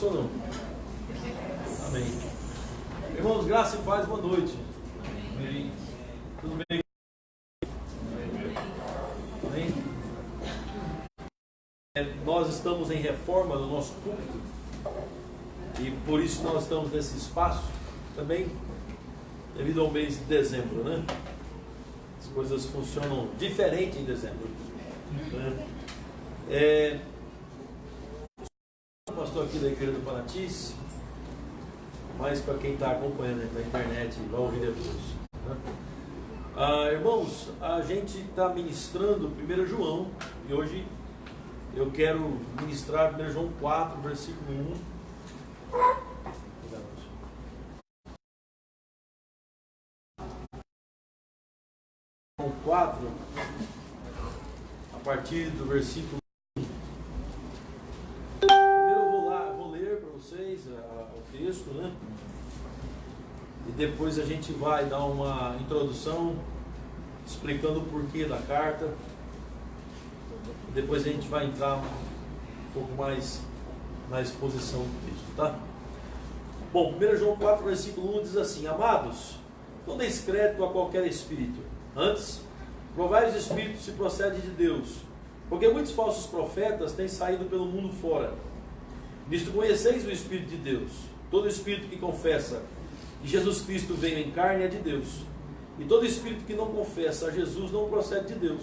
Isso ou não? Amém. Irmãos, graça e paz, boa noite. Amém. Tudo bem? Amém? Nós estamos em reforma no nosso púlpito e por isso nós estamos nesse espaço também devido ao mês de dezembro, né? As coisas funcionam diferente em dezembro, né? O pastor aqui da igreja do Paraty, mas para quem está acompanhando na internet vai ouvir depois, né? Irmãos, a gente está ministrando 1 João e hoje eu quero ministrar 1 João 4, versículo 1. 4, a partir do versículo 1. Primeiro eu vou ler para vocês o texto, né? E depois a gente vai dar uma introdução explicando o porquê da carta. E depois a gente vai entrar um pouco mais na exposição do texto, tá? Bom, 1 João 4, versículo 1 diz assim: Amados, não deis crédito a qualquer espírito, antes provai os espíritos se procede de Deus, porque muitos falsos profetas têm saído pelo mundo fora. Nisto conheceis o Espírito de Deus. Todo espírito que confessa que Jesus Cristo veio em carne é de Deus, e todo espírito que não confessa a Jesus não procede de Deus.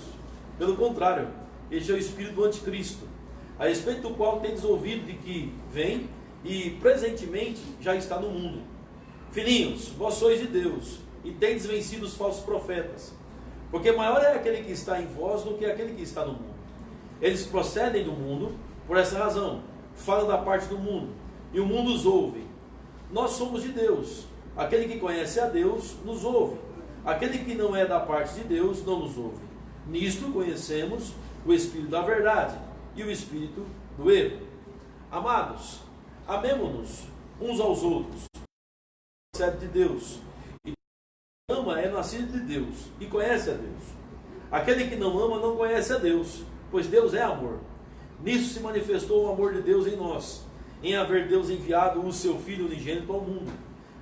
Pelo contrário, este é o espírito do anticristo, a respeito do qual tendes ouvido de que vem e presentemente já está no mundo. Filhinhos, vós sois de Deus e tendes vencido os falsos profetas, porque maior é aquele que está em vós do que aquele que está no mundo. Eles procedem do mundo, por essa razão falam da parte do mundo, e o mundo os ouve. Nós somos de Deus. Aquele que conhece a Deus nos ouve. Aquele que não é da parte de Deus não nos ouve. Nisto conhecemos o espírito da verdade e o espírito do erro. Amados, amemo-nos uns aos outros. Procede de Deus. Ama é nascido de Deus e conhece a Deus. Aquele que não ama não conhece a Deus, pois Deus é amor. Nisso se manifestou o amor de Deus em nós, em haver Deus enviado o seu Filho unigênito ao mundo,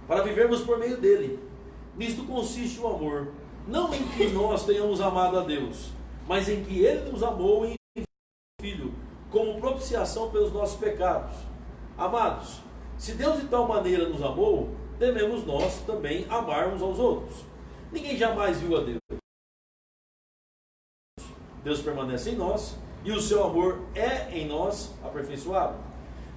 para vivermos por meio dele. Nisto consiste o amor, não em que nós tenhamos amado a Deus, mas em que ele nos amou e enviou o Filho como propiciação pelos nossos pecados. Amados, se Deus de tal maneira nos amou, devemos nós também amar uns aos outros. Ninguém jamais viu a Deus. Deus permanece em nós e o seu amor é em nós aperfeiçoado.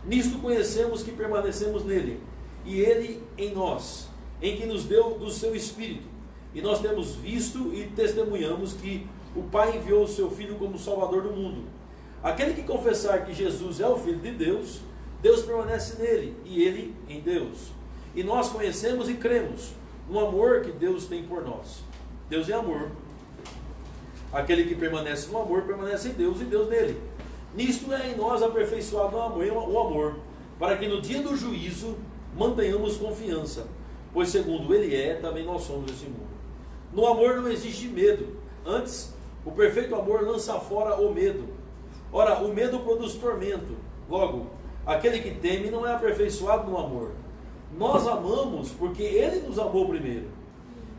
Nisto conhecemos que permanecemos nele e ele em nós, em que nos deu do seu Espírito. E nós temos visto e testemunhamos que o Pai enviou o seu Filho como Salvador do mundo. Aquele que confessar que Jesus é o Filho de Deus, Deus permanece nele e ele em Deus. E nós conhecemos e cremos no amor que Deus tem por nós. Deus é amor. Aquele que permanece no amor, permanece em Deus e Deus nele. Nisto é em nós aperfeiçoado o amor, para que no dia do juízo mantenhamos confiança, pois segundo ele é, também nós somos esse mundo. No amor não existe medo, antes o perfeito amor lança fora o medo. Ora, o medo produz tormento. Logo, aquele que teme não é aperfeiçoado no amor. Nós amamos porque ele nos amou primeiro.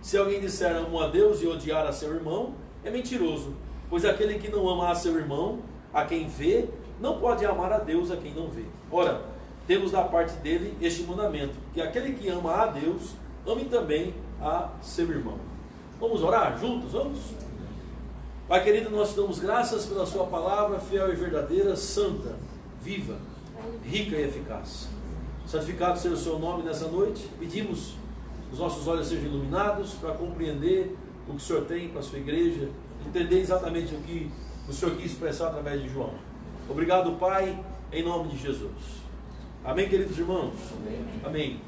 Se alguém disser amo a Deus e odiar a seu irmão, é mentiroso, pois aquele que não ama a seu irmão, a quem vê, não pode amar a Deus a quem não vê. Ora, temos da parte dele este mandamento, que aquele que ama a Deus, ame também a seu irmão. Vamos orar juntos? Vamos? Pai querido, nós te damos graças pela sua palavra, fiel e verdadeira, santa, viva, rica e eficaz. Santificado seja o seu nome nessa noite. Pedimos que os nossos olhos sejam iluminados para compreender o que o Senhor tem para a sua igreja, entender exatamente o que o Senhor quis expressar através de João. Obrigado, Pai, em nome de Jesus. Amém, queridos irmãos? Amém.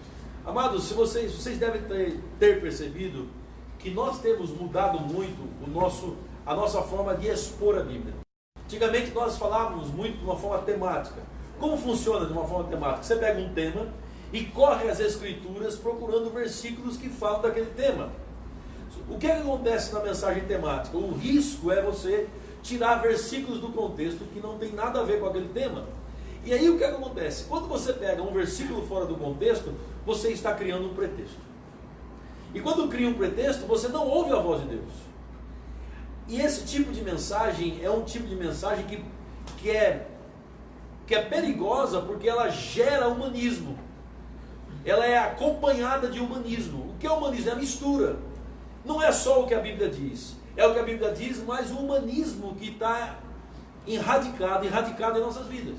Amados, se vocês devem ter percebido que nós temos mudado muito a nossa forma de expor a Bíblia. Antigamente nós falávamos muito de uma forma temática. Como funciona de uma forma temática? Você pega um tema e corre as escrituras procurando versículos que falam daquele tema. O que acontece na mensagem temática? O risco é você tirar versículos do contexto que não tem nada a ver com aquele tema E aí o que acontece? Quando você pega um versículo fora do contexto, você está criando um pretexto. E quando cria um pretexto, você não ouve a voz de Deus. E esse tipo de mensagem é um tipo de mensagem que é perigosa, porque ela gera humanismo. Ela é acompanhada de humanismo. O que é humanismo? É a mistura. Não é só o que a Bíblia diz. É o que a Bíblia diz, mas o humanismo que está enradicado em nossas vidas.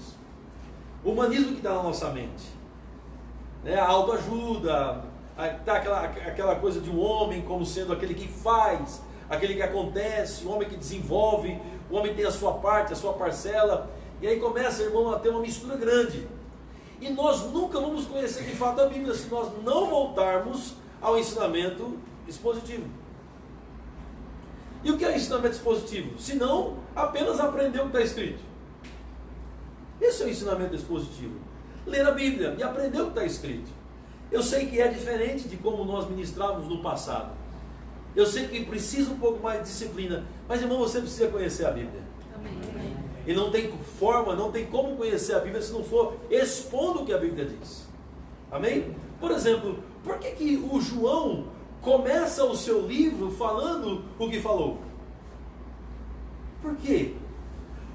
O humanismo que está na nossa mente. A autoajuda, tá aquela coisa de um homem como sendo aquele que faz, aquele que acontece, o homem que desenvolve, o homem tem a sua parte, a sua parcela. E aí começa, irmão, a ter uma mistura grande. E nós nunca vamos conhecer de fato a Bíblia se nós não voltarmos ao ensinamento expositivo. E o que é ensinamento expositivo? Se não, apenas aprender o que está escrito. Esse é o ensinamento expositivo. Ler a Bíblia e aprender o que está escrito. Eu sei que é diferente de como nós ministrávamos no passado. Eu sei que precisa um pouco mais de disciplina. Mas, irmão, você precisa conhecer a Bíblia. Amém. E não tem forma, não tem como conhecer a Bíblia se não for expondo o que a Bíblia diz. Amém? Por exemplo, por que o João começa o seu livro falando o que falou? Por quê?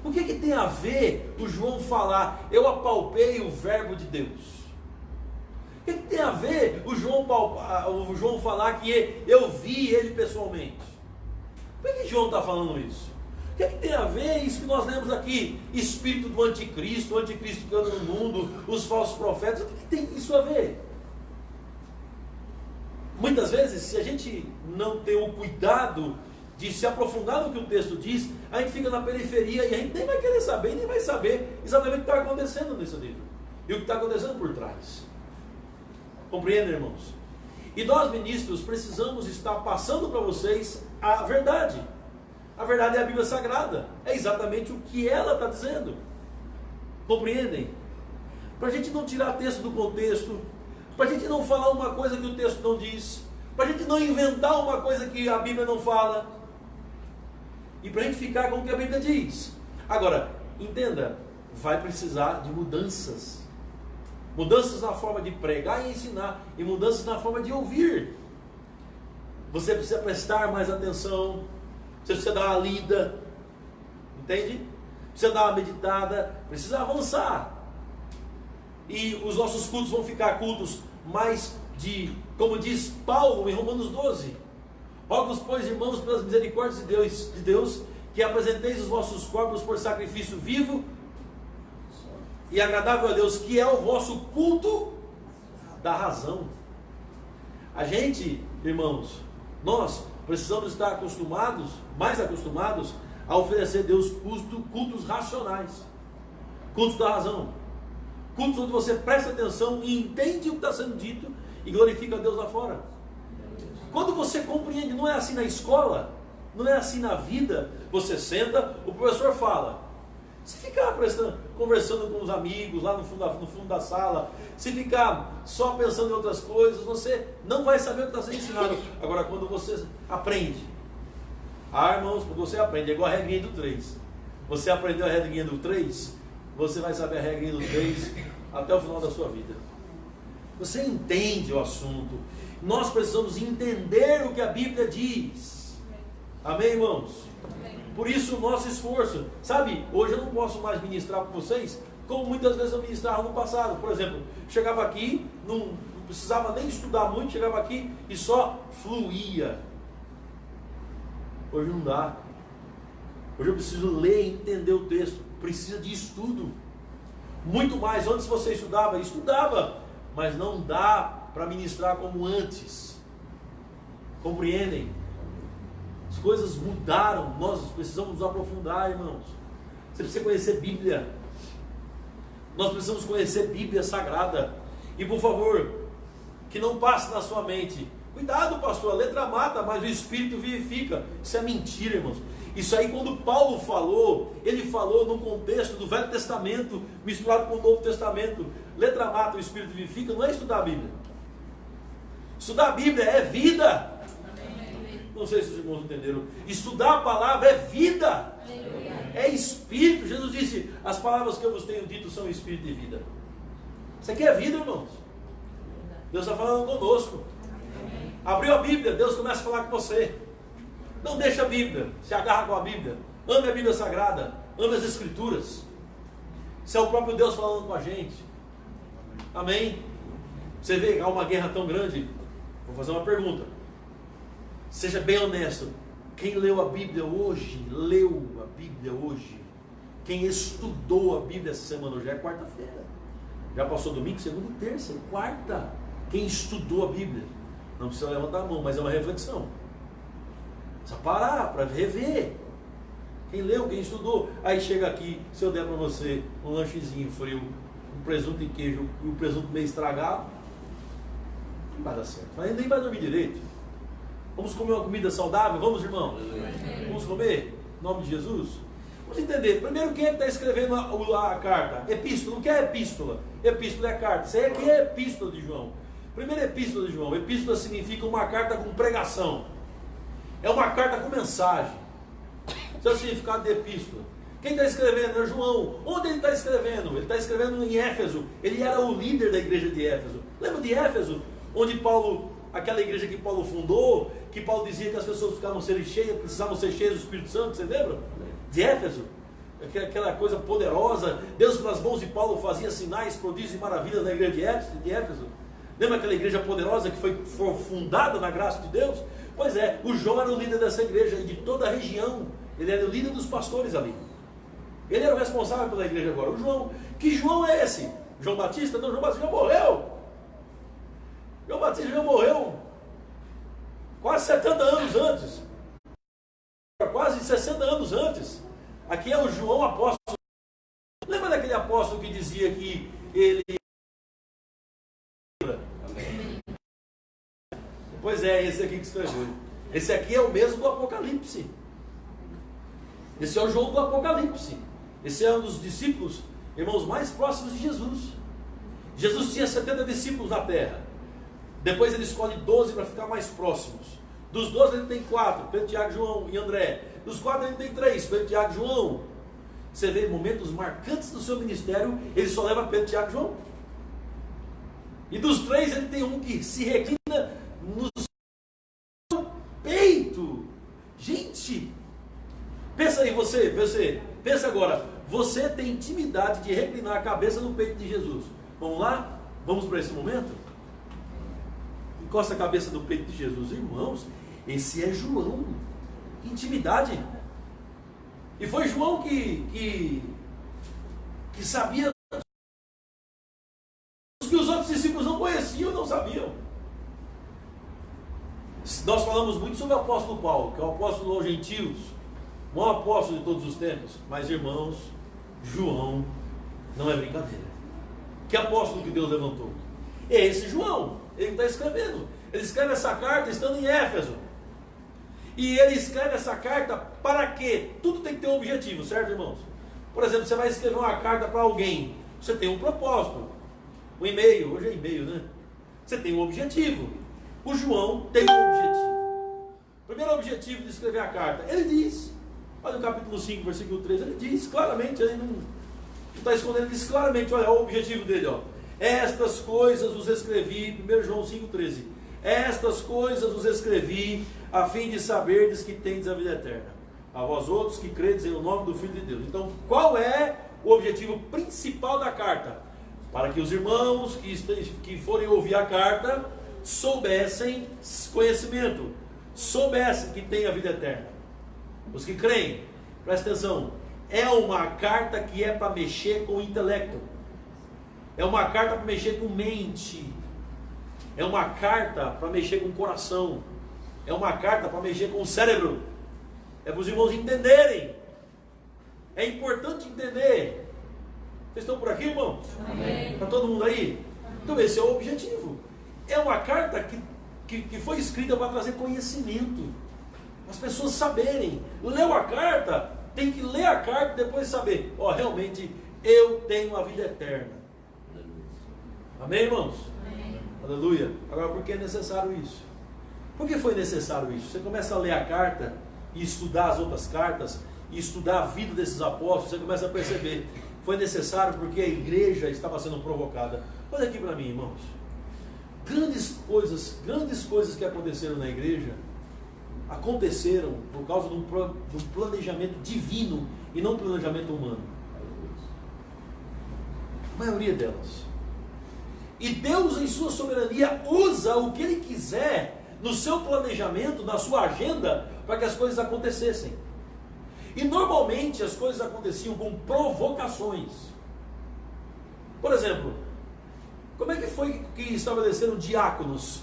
O que tem a ver o João falar, eu apalpei o verbo de Deus? O que tem a ver o João falar que eu vi ele pessoalmente? Por que João está falando isso? O que tem a ver isso que nós lemos aqui? Espírito do anticristo, o anticristo que anda no mundo, os falsos profetas, o que tem isso a ver? Muitas vezes, se a gente não tem o cuidado de se aprofundar no que o texto diz, a gente fica na periferia e a gente nem vai querer saber, nem vai saber exatamente o que está acontecendo nesse livro. E o que está acontecendo por trás. Compreendem, irmãos? E nós, ministros, precisamos estar passando para vocês a verdade. A verdade é a Bíblia Sagrada. É exatamente o que ela está dizendo. Compreendem? Para a gente não tirar texto do contexto, para a gente não falar uma coisa que o texto não diz, para a gente não inventar uma coisa que a Bíblia não fala, e para a gente ficar com o que a Bíblia diz. Agora, entenda, vai precisar de mudanças. Mudanças na forma de pregar e ensinar, e mudanças na forma de ouvir. Você precisa prestar mais atenção, você precisa dar uma lida, entende? Precisa dar uma meditada, precisa avançar. E os nossos cultos vão ficar cultos mais como diz Paulo em Romanos 12, rogo-vos, pois, irmãos, pelas misericórdias de Deus, que apresenteis os vossos corpos por sacrifício vivo e agradável a Deus, que é o vosso culto da razão. A gente, irmãos, nós precisamos estar mais acostumados a oferecer a Deus cultos racionais, cultos da razão, cultos onde você presta atenção e entende o que está sendo dito e glorifica a Deus lá fora. Quando você compreende, não é assim na escola, não é assim na vida. Você senta, o professor fala. Se ficar conversando com os amigos lá no fundo da sala, se ficar só pensando em outras coisas, você não vai saber o que está sendo ensinado. Agora, quando você aprende, irmãos, quando você aprende, é igual a regrinha do 3. Você aprendeu a regrinha do 3, você vai saber a regrinha do 3 até o final da sua vida. Você entende o assunto. Nós precisamos entender o que a Bíblia diz. Amém, irmãos? Amém. Por isso o nosso esforço. Sabe, hoje eu não posso mais ministrar com vocês como muitas vezes eu ministrava no passado. Por exemplo, chegava aqui, não precisava nem estudar muito, chegava aqui e só fluía. Hoje não dá. Hoje eu preciso ler e entender o texto. Precisa de estudo. Muito mais. Antes você estudava, mas não dá para ministrar como antes. Compreendem? As coisas mudaram. Nós precisamos nos aprofundar, irmãos. Você precisa conhecer Bíblia. Nós precisamos conhecer Bíblia Sagrada. E por favor, que não passe na sua mente: cuidado, pastor, a letra mata, mas o Espírito vivifica. Isso é mentira, irmãos. Isso aí, quando Paulo falou, ele falou no contexto do Velho Testamento misturado com o Novo Testamento. Letra mata, o Espírito vivifica. Não é estudar a Bíblia. Estudar a Bíblia é vida. Não sei se os irmãos entenderam. Estudar a palavra é vida, é espírito. Jesus disse: as palavras que eu vos tenho dito são espírito e vida. Isso aqui é vida, irmãos. Deus está falando conosco. Abriu a Bíblia, Deus começa a falar com você. Não deixa a Bíblia, se agarra com a Bíblia. Ame a Bíblia Sagrada, ame as Escrituras. Isso é o próprio Deus falando com a gente. Amém? Você vê que há uma guerra tão grande. Vou fazer uma pergunta. Seja bem honesto. Quem leu a Bíblia hoje? Leu a Bíblia hoje? Quem estudou a Bíblia essa semana? Hoje é quarta-feira. Já passou domingo, segunda, terça, quarta. Quem estudou a Bíblia? Não precisa levantar a mão, mas é uma reflexão. Precisa parar para rever. Quem leu, quem estudou. Aí chega aqui, se eu der para você um lanchezinho frio, um presunto e queijo e um presunto meio estragado, não vai dar certo. Mas nem vai dormir direito. Vamos comer uma comida saudável? Vamos, irmão? Vamos comer? Em nome de Jesus? Vamos entender. Primeiro, quem é que está escrevendo a carta? Epístola. O que é epístola? Epístola é carta. Isso aí aqui é epístola de João. Primeira epístola de João. Epístola significa uma carta com pregação. É uma carta com mensagem. Esse é o significado de epístola. Quem está escrevendo é João. Onde ele está escrevendo? Ele está escrevendo em Éfeso. Ele era o líder da igreja de Éfeso. Lembra de Éfeso? Onde Paulo, aquela igreja que Paulo fundou, que Paulo dizia que as pessoas precisavam ser cheias do Espírito Santo. Você lembra? De Éfeso. Aquela coisa poderosa. Deus, pelas mãos de Paulo, fazia sinais, prodígios e maravilhas na igreja de Éfeso. Lembra aquela igreja poderosa que foi fundada na graça de Deus? Pois é, o João era o líder dessa igreja e de toda a região. Ele era o líder dos pastores ali. Ele era o responsável pela igreja agora. O João. Que João é esse? João Batista? Não, João Batista já morreu. João Batista já morreu quase 70 anos antes. Quase 60 anos antes. Aqui é o João apóstolo. Lembra daquele apóstolo que dizia que ele... Pois é, esse aqui que escreveu. Esse aqui é o mesmo do Apocalipse. Esse é o João do Apocalipse. Esse é um dos discípulos, irmãos, mais próximos de Jesus. Jesus tinha 70 discípulos na terra. Depois ele escolhe 12 para ficar mais próximos. Dos 12 ele tem 4, Pedro, Tiago, João e André. Dos 4 ele tem 3, Pedro, Tiago e João. Você vê momentos marcantes do seu ministério, ele só leva Pedro, Tiago e João. E dos 3 ele tem um que se reclina no peito. Gente, pensa aí, você, pensa agora. Você tem intimidade de reclinar a cabeça no peito de Jesus. Vamos lá? Vamos para esse momento? Encosta a cabeça no peito de Jesus. Irmãos, esse é João. Intimidade. E foi João que sabia que os outros discípulos não conheciam, não sabiam. Nós falamos muito sobre o apóstolo Paulo, que é o apóstolo aos gentios, o maior apóstolo de todos os tempos. Mas, irmãos, João não é brincadeira. Que apóstolo que Deus levantou? É esse João. Ele está escrevendo. Ele escreve essa carta estando em Éfeso. E ele escreve essa carta para quê? Tudo tem que ter um objetivo, certo, irmãos? Por exemplo, você vai escrever uma carta para alguém. Você tem um propósito. Um e-mail. Hoje é e-mail, né? Você tem um objetivo. O João tem um objetivo. Primeiro objetivo de escrever a carta. Ele diz, olha no capítulo 5, versículo 3, ele diz claramente, ele não está escondendo, ele diz claramente, olha o objetivo dele, ó. Estas coisas os escrevi, 1 João 5,13. Estas coisas os escrevi a fim de saberdes que tendes a vida eterna. A vós outros que credes em o nome do Filho de Deus. Então, qual é o objetivo principal da carta? Para que os irmãos que forem ouvir a carta soubessem conhecimento, soubessem que tem a vida eterna. Os que creem, presta atenção, é uma carta que é para mexer com o intelecto. É uma carta para mexer com mente. É uma carta para mexer com o coração. É uma carta para mexer com o cérebro. É para os irmãos entenderem. É importante entender. Vocês estão por aqui, irmãos? Amém. Está todo mundo aí? Então esse é o objetivo. É uma carta que foi escrita para trazer conhecimento. As pessoas saberem. Leu a carta, tem que ler a carta e depois saber. Ó, realmente eu tenho a vida eterna. Amém, irmãos? Amém. Aleluia. Agora, por que é necessário isso? Por que foi necessário isso? Você começa a ler a carta e estudar as outras cartas, e estudar a vida desses apóstolos, você começa a perceber. Foi necessário porque a igreja estava sendo provocada. Olha aqui para mim, irmãos. Grandes coisas que aconteceram na igreja, aconteceram por causa de um planejamento divino e não planejamento humano. A maioria delas. E Deus, em sua soberania, usa o que Ele quiser no seu planejamento, na sua agenda, para que as coisas acontecessem. E normalmente as coisas aconteciam com provocações. Por exemplo, como é que foi que estabeleceram diáconos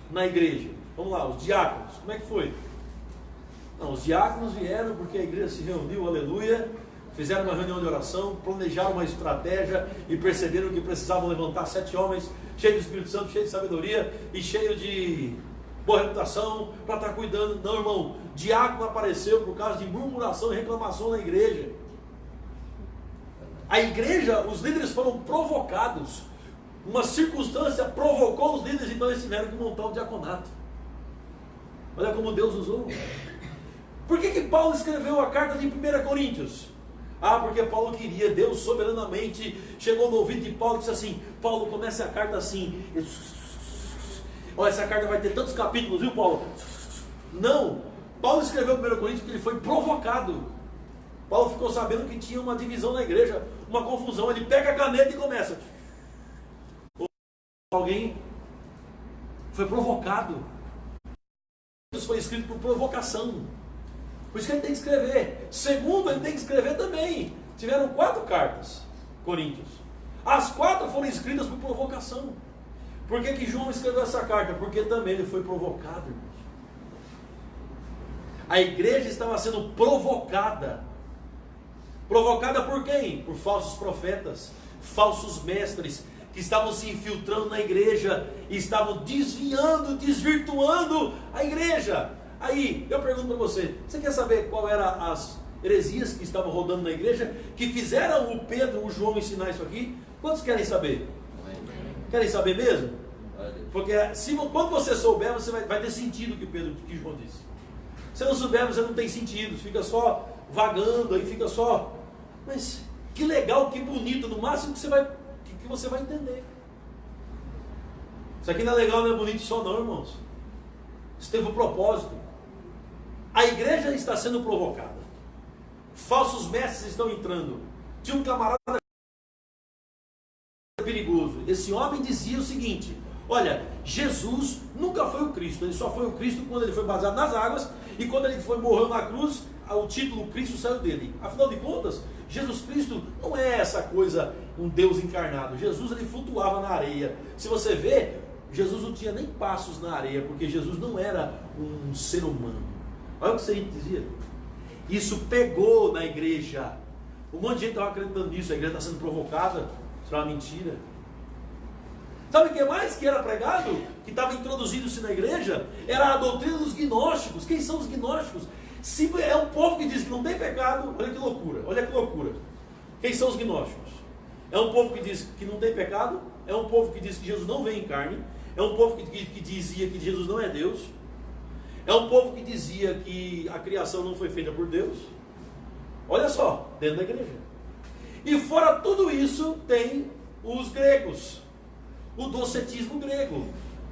na igreja? Vamos lá, os diáconos, como é que foi? Não, os diáconos vieram porque a igreja se reuniu, aleluia, fizeram uma reunião de oração, planejaram uma estratégia e perceberam que precisavam levantar 7 homens cheios do Espírito Santo, cheios de sabedoria e cheios de boa reputação para estar cuidando. Não, irmão, diácono apareceu por causa de murmuração e reclamação na igreja. A igreja, os líderes foram provocados. Uma circunstância provocou os líderes, então eles tiveram que montar o diaconato. Olha como Deus usou. Por que Paulo escreveu a carta de 1 Coríntios? Porque Paulo queria, Deus soberanamente chegou no ouvido de Paulo e disse assim: Paulo, comece a carta assim. Olha, essa carta vai ter tantos capítulos, viu, Paulo? Não, Paulo escreveu 1 Coríntios porque ele foi provocado. Paulo ficou sabendo que tinha uma divisão na igreja, uma confusão. Ele pega a caneta e começa. Alguém foi provocado. Isso foi escrito por provocação. Por isso que ele tem que escrever. Segundo, ele tem que escrever também. Tiveram 4 cartas, Coríntios. As 4 foram escritas por provocação. Por que João escreveu essa carta? Porque também ele foi provocado, irmãos. A igreja estava sendo provocada. Provocada por quem? Por falsos profetas, falsos mestres, que estavam se infiltrando na igreja e estavam desviando, desvirtuando a igreja. Aí, eu pergunto para você quer saber qual eram as heresias que estavam rodando na igreja, que fizeram o Pedro, o João ensinar isso aqui? Quantos querem saber? Querem saber mesmo? Porque quando você souber, você vai ter sentido o que João disse. Se não souber, você não tem sentido, fica só vagando, aí fica só... Mas que legal, que bonito, no máximo que você vai entender. Isso aqui não é legal, não é bonito só não, irmãos. Isso teve um propósito. A igreja está sendo provocada. Falsos mestres estão entrando. Tinha um camarada perigoso. Esse homem dizia o seguinte: olha, Jesus nunca foi o Cristo. Ele só foi o Cristo quando ele foi baseado nas águas. E quando ele foi morreu na cruz, o título Cristo saiu dele. Afinal de contas, Jesus Cristo não é essa coisa, um Deus encarnado. Jesus, ele flutuava na areia. Se você vê, Jesus não tinha nem passos na areia, porque Jesus não era um ser humano. Olha o que você dizia. Isso pegou na igreja. Um monte de gente estava acreditando nisso. A igreja está sendo provocada. Isso é uma mentira. Sabe o que mais que era pregado? Que estava introduzido-se na igreja? Era a doutrina dos gnósticos. Quem são os gnósticos? Se é um povo que diz que não tem pecado, olha que loucura. Olha que loucura. Quem são os gnósticos? É um povo que diz que não tem pecado. É um povo que diz que Jesus não vem em carne. É um povo que dizia que Jesus não é Deus. É um povo que dizia que a criação não foi feita por Deus. Olha só, dentro da igreja. E fora tudo isso, tem os gregos. O docetismo grego.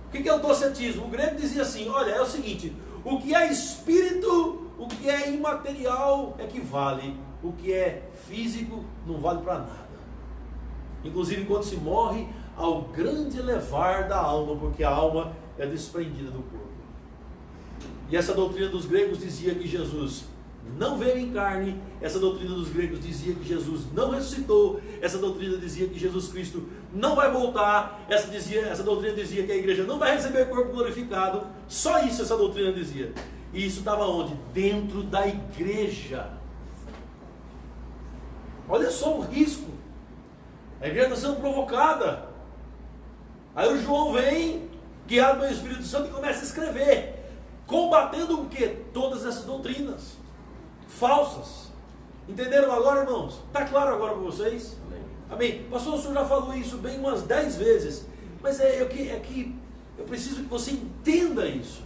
O que é o docetismo? O grego dizia assim: olha, é o seguinte, o que é espírito, o que é imaterial é que vale. O que é físico não vale para nada. Inclusive quando se morre, ao grande elevar da alma, porque a alma é desprendida do corpo. E essa doutrina dos gregos dizia que Jesus não veio em carne. Essa doutrina dos gregos dizia que Jesus não ressuscitou. Essa doutrina dizia que Jesus Cristo não vai voltar. Essa doutrina dizia que a igreja não vai receber corpo glorificado. Só isso essa doutrina dizia. E isso estava onde? Dentro da igreja. Olha só o risco. A igreja está sendo provocada. Aí o João vem, guiado pelo Espírito Santo, e começa a escrever, combatendo o quê? Todas essas doutrinas falsas. Entenderam agora, irmãos? Está claro agora para vocês? Amém? Pastor, o senhor já falou isso bem umas 10 vezes, mas é que eu preciso que você entenda isso.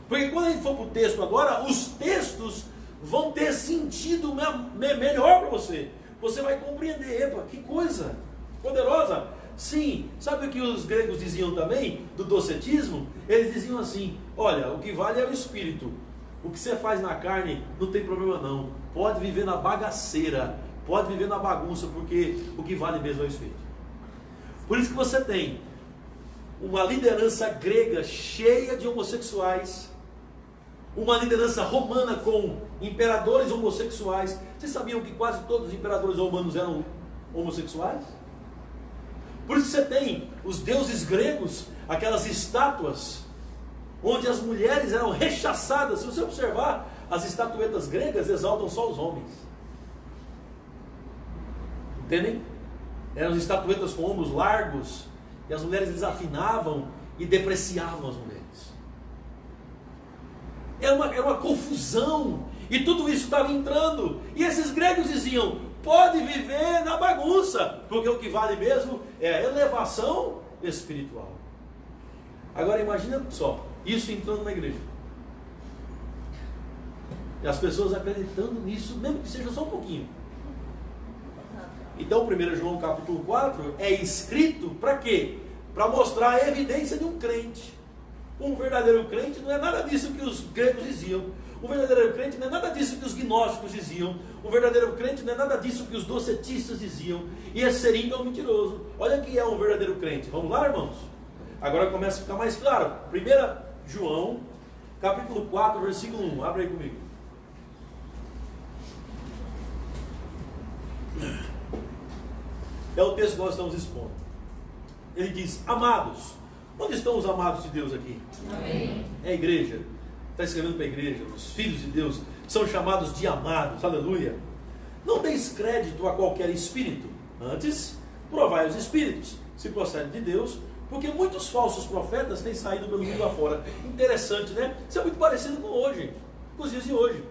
Porque quando a gente for para o texto agora, os textos vão ter sentido melhor para você. Você vai compreender, epa, que coisa poderosa. Sim, sabe o que os gregos diziam também do docetismo? Eles diziam assim: olha, o que vale é o espírito. O que você faz na carne não tem problema não. Pode viver na bagaceira, pode viver na bagunça, porque o que vale mesmo é o espírito. Por isso que você tem uma liderança grega cheia de homossexuais, uma liderança romana com imperadores homossexuais. Vocês sabiam que quase todos os imperadores romanos eram homossexuais? Por isso você tem os deuses gregos, aquelas estátuas onde as mulheres eram rechaçadas. Se você observar, as estatuetas gregas exaltam só os homens. Entendem? Eram estatuetas com ombros largos, e as mulheres desafinavam e depreciavam as mulheres. Era uma confusão, e tudo isso estava entrando, e esses gregos diziam: pode viver na bagunça, porque o que vale mesmo é a elevação espiritual. Agora imagina só, isso entrando na igreja, e as pessoas acreditando nisso, mesmo que seja só um pouquinho. Então 1 João capítulo 4 é escrito para quê? Para mostrar a evidência de um crente. Um verdadeiro crente não é nada disso que os gregos diziam. O verdadeiro crente não é nada disso que os gnósticos diziam. O verdadeiro crente não é nada disso que os docetistas diziam. E esse seringa é um mentiroso. Olha que é um verdadeiro crente. Vamos lá, irmãos? Agora começa a ficar mais claro. 1 João capítulo 4, versículo 1. Abre aí comigo. É o texto que nós estamos expondo. Ele diz: amados. Onde estão os amados de Deus aqui? Amém. É a igreja. Está escrevendo para a igreja. Os filhos de Deus são chamados de amados. Aleluia. Não deis crédito a qualquer espírito. Antes, provai os espíritos, se procede de Deus, porque muitos falsos profetas têm saído pelo mundo afora. Interessante, né? Isso é muito parecido com hoje, com os dias de hoje.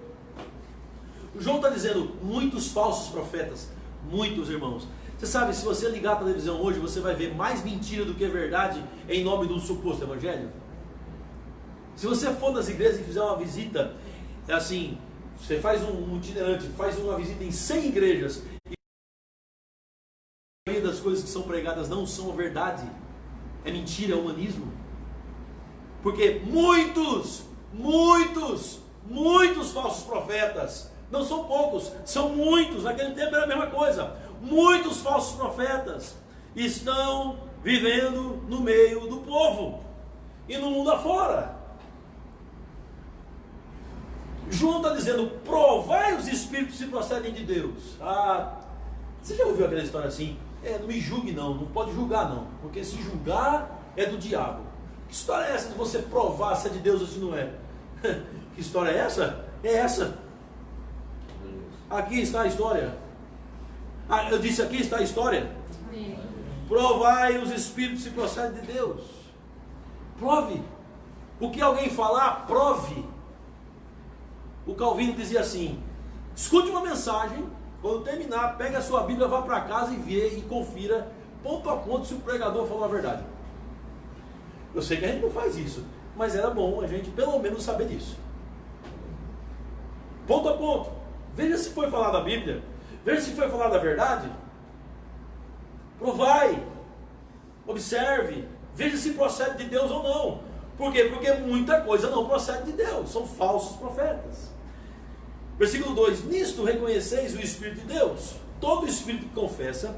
O João está dizendo muitos falsos profetas. Muitos, irmãos. Você sabe, se você ligar a televisão hoje, você vai ver mais mentira do que verdade em nome do suposto evangelho. Se você for nas igrejas e fizer uma visita, é assim, você faz um itinerante, faz uma visita em 100 igrejas, e a maioria das coisas que são pregadas não são verdade, é mentira, é humanismo. Porque muitos falsos profetas, não são poucos, são muitos, naquele tempo era a mesma coisa. Muitos falsos profetas estão vivendo no meio do povo e no mundo afora. João está dizendo: provai os espíritos se procedem de Deus. Você já ouviu aquela história assim? Não me julgue não pode julgar não, porque se julgar é do diabo. Que história é essa de você provar se é de Deus ou se não é? Que história é essa? É essa. Aqui está a história. Eu disse: aqui está a história. Amém. Provai os espíritos se procedem de Deus. Prove. O que alguém falar, prove. O Calvino dizia assim: escute uma mensagem, quando terminar, pega a sua Bíblia, vá para casa e vê e confira ponto a ponto se o pregador falou a verdade. Eu sei que a gente não faz isso, mas era bom a gente pelo menos saber disso. Ponto a ponto. Veja se foi falado a Bíblia. Veja se foi falado a verdade. Provai. Observe. Veja se procede de Deus ou não. Por quê? Porque muita coisa não procede de Deus. São falsos profetas. Versículo 2. Nisto reconheceis o Espírito de Deus. Todo Espírito que confessa.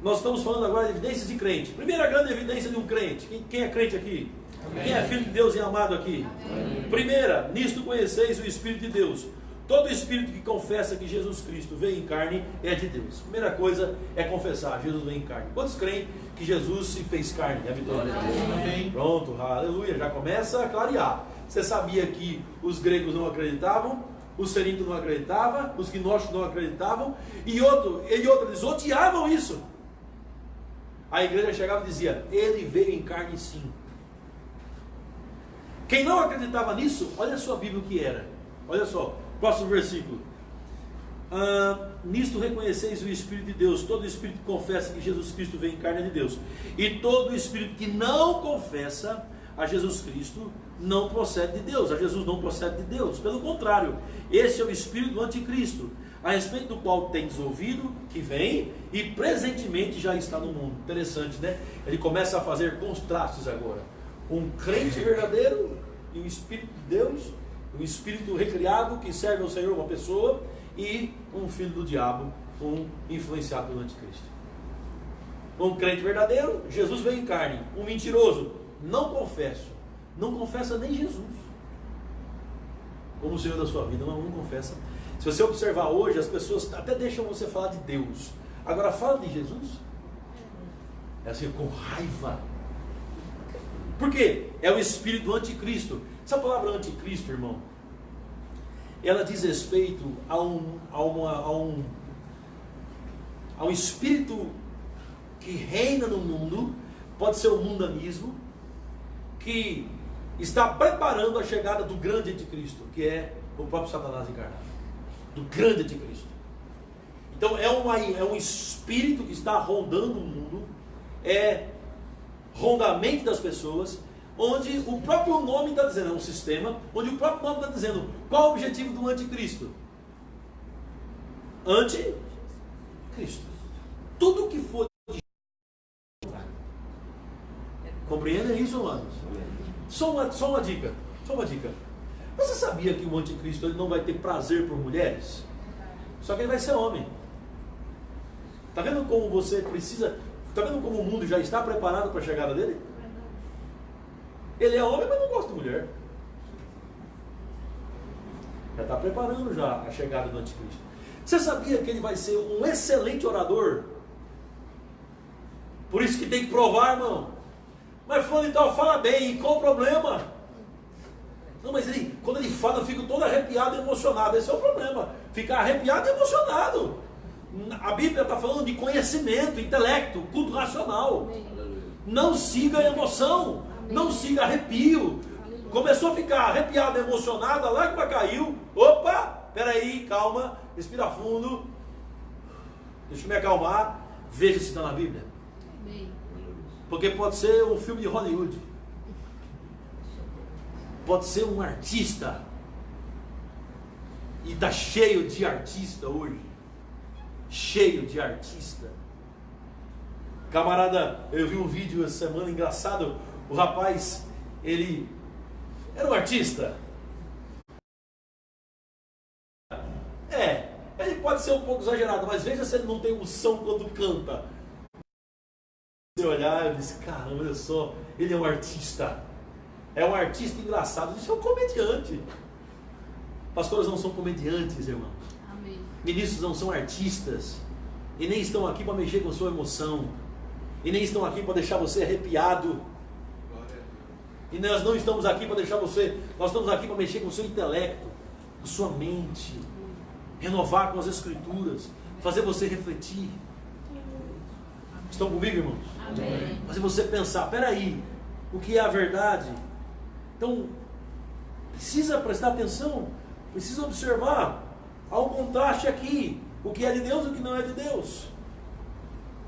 Nós estamos falando agora de evidências de crente. Primeira grande evidência de um crente. Quem é crente aqui? Amém. Quem é filho de Deus e amado aqui? Amém. Primeira. Nisto conheceis o Espírito de Deus. Todo espírito que confessa que Jesus Cristo veio em carne é de Deus. Primeira coisa é confessar: Jesus veio em carne. Quantos creem que Jesus se fez carne? É a vitória de Deus. Amém. Pronto, aleluia. Já começa a clarear. Você sabia que os gregos não acreditavam, os serintos não acreditavam, os gnósticos não acreditavam, e eles odiavam isso. A igreja chegava e dizia: ele veio em carne sim. Quem não acreditava nisso, olha a sua Bíblia o que era. Olha só. Próximo versículo. Nisto reconheceis o Espírito de Deus. Todo espírito que confessa que Jesus Cristo veio em carne é de Deus. E todo espírito que não confessa a Jesus Cristo não procede de Deus, a Jesus não procede de Deus. Pelo contrário, esse é o espírito do anticristo, a respeito do qual tens ouvido, que vem e presentemente já está no mundo. Interessante, né? Ele começa a fazer contrastes agora. Um crente verdadeiro e o espírito de Deus, um espírito recriado que serve ao Senhor, uma pessoa, e um filho do diabo, um influenciado pelo anticristo. Um crente verdadeiro, Jesus vem em carne. Um mentiroso, não confessa nem Jesus como o Senhor da sua vida, não confessa. Se você observar hoje, as pessoas até deixam você falar de Deus, agora fala de Jesus, é assim, com raiva. Por quê? É o espírito do anticristo. Essa palavra anticristo, irmão, ela diz respeito a um espírito que reina no mundo, pode ser o mundanismo, que está preparando a chegada do grande anticristo, que é o próprio Satanás encarnado, do grande anticristo. Então é um espírito que está rondando o mundo, ronda a mente das pessoas, onde o próprio nome está dizendo, é um sistema, onde o próprio nome está dizendo, qual é o objetivo do anticristo? Anticristo. Tudo que for de... Compreendem isso, amados? Só uma dica. Você sabia que o anticristo ele não vai ter prazer por mulheres? Só que ele vai ser homem. Está vendo como você precisa... Está vendo como o mundo já está preparado para a chegada dele? Ele é homem, mas não gosta de mulher. Já está preparando já a chegada do anticristo. Você sabia que ele vai ser um excelente orador? Por isso que tem que provar, irmão. Mas fulano e tal fala bem, e qual o problema? Não, mas quando ele fala, eu fico todo arrepiado e emocionado. Esse é o problema, ficar arrepiado e emocionado. A Bíblia está falando de conhecimento, intelecto, culto racional. Não siga a emoção, não siga arrepio. Começou a ficar arrepiado, emocionado, a lágrima caiu. Opa, peraí, calma, respira fundo. Deixa eu me acalmar. Veja se está na Bíblia. Porque pode ser um filme de Hollywood, pode ser um artista, e está cheio de artista hoje, cheio de artista. Camarada, eu vi um vídeo essa semana engraçado, o rapaz, ele era um artista, ele pode ser um pouco exagerado, mas veja se ele não tem unção quando canta. Você olhar, eu disse, caramba, olha só, ele é um artista engraçado, isso é um comediante. Pastores não são comediantes, irmãos. Amém. Ministros não são artistas, e nem estão aqui para mexer com a sua emoção, e nem estão aqui para deixar você arrepiado, e nós não estamos aqui para deixar você, nós estamos aqui para mexer com o seu intelecto, com sua mente, renovar com as escrituras, fazer você refletir. Estão comigo, irmãos? Amém. Mas se você pensar, peraí, o que é a verdade? Então, precisa prestar atenção, precisa observar. Há um contraste aqui, o que é de Deus e o que não é de Deus.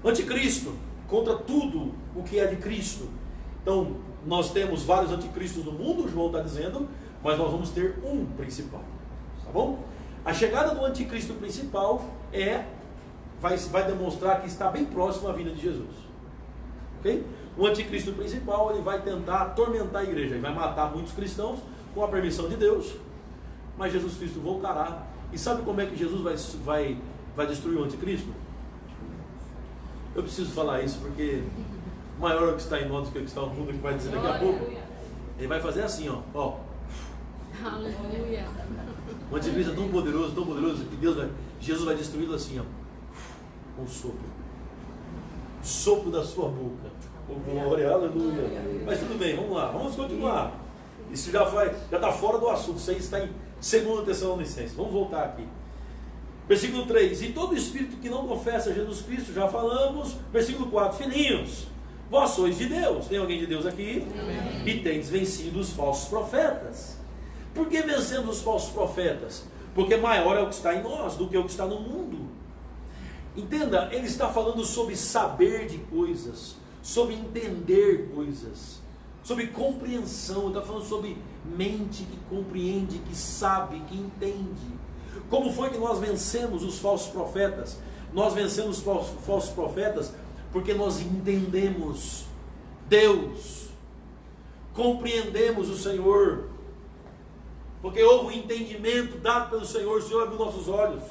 Anticristo, contra tudo o que é de Cristo. Então, nós temos vários anticristos no mundo, João está dizendo, mas nós vamos ter um principal. Tá bom? A chegada do anticristo principal vai demonstrar que está bem próximo à vinda de Jesus. Ok? O anticristo principal, ele vai tentar atormentar a igreja, ele vai matar muitos cristãos com a permissão de Deus, mas Jesus Cristo voltará. E sabe como é que Jesus vai destruir o anticristo? Eu preciso falar isso porque maior é o que está em nós do que o que está no mundo, que vai dizer daqui a pouco. Ele vai fazer assim, ó. Aleluia. O anticristo é tão poderoso que Jesus vai destruí-lo assim, ó, com um sopro. Sopro da sua boca. Oh, glória, aleluia. Mas tudo bem, vamos lá, vamos continuar. Isso já está fora do assunto. Isso aí está em 2 Tessalonicenses. Vamos voltar aqui. Versículo 3. E todo espírito que não confessa Jesus Cristo, já falamos. Versículo 4. Filhinhos, vós sois de Deus. Tem alguém de Deus aqui? Amém. E tendes vencido os falsos profetas. Por que vencemos os falsos profetas? Porque maior é o que está em nós do que o que está no mundo. Entenda, ele está falando sobre saber de coisas, sobre entender coisas, sobre compreensão, está falando sobre mente que compreende, que sabe, que entende. Como foi que nós vencemos os falsos profetas? Nós vencemos os falsos profetas porque nós entendemos Deus, compreendemos o Senhor, porque houve um entendimento dado pelo Senhor. O Senhor abriu nossos olhos.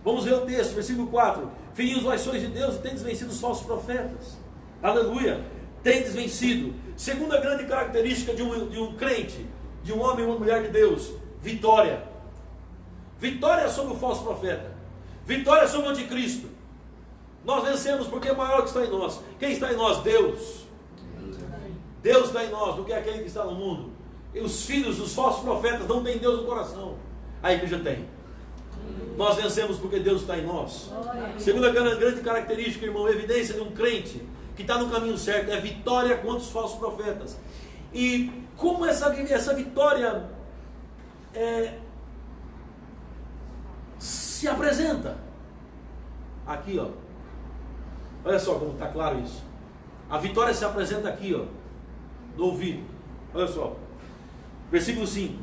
Vamos ver o texto, versículo 4. Filhinhos, vós sois de Deus e tendes vencido os falsos profetas. Aleluia. Tendes vencido. Segunda grande característica de um crente, de um homem e uma mulher de Deus: vitória. Vitória sobre o falso profeta. Vitória sobre o anticristo. Nós vencemos porque é maior que está em nós. Quem está em nós? Deus. Deus está em nós do que aquele que está no mundo. E os filhos dos falsos profetas não têm Deus no coração. A igreja tem. Nós vencemos porque Deus está em nós. Segunda grande característica, irmão, evidência de um crente que está no caminho certo, é vitória contra os falsos profetas. E como essa vitória se apresenta? Aqui, ó. Olha só como está claro isso. A vitória se apresenta aqui, ó, no ouvido. Olha só. Versículo 5.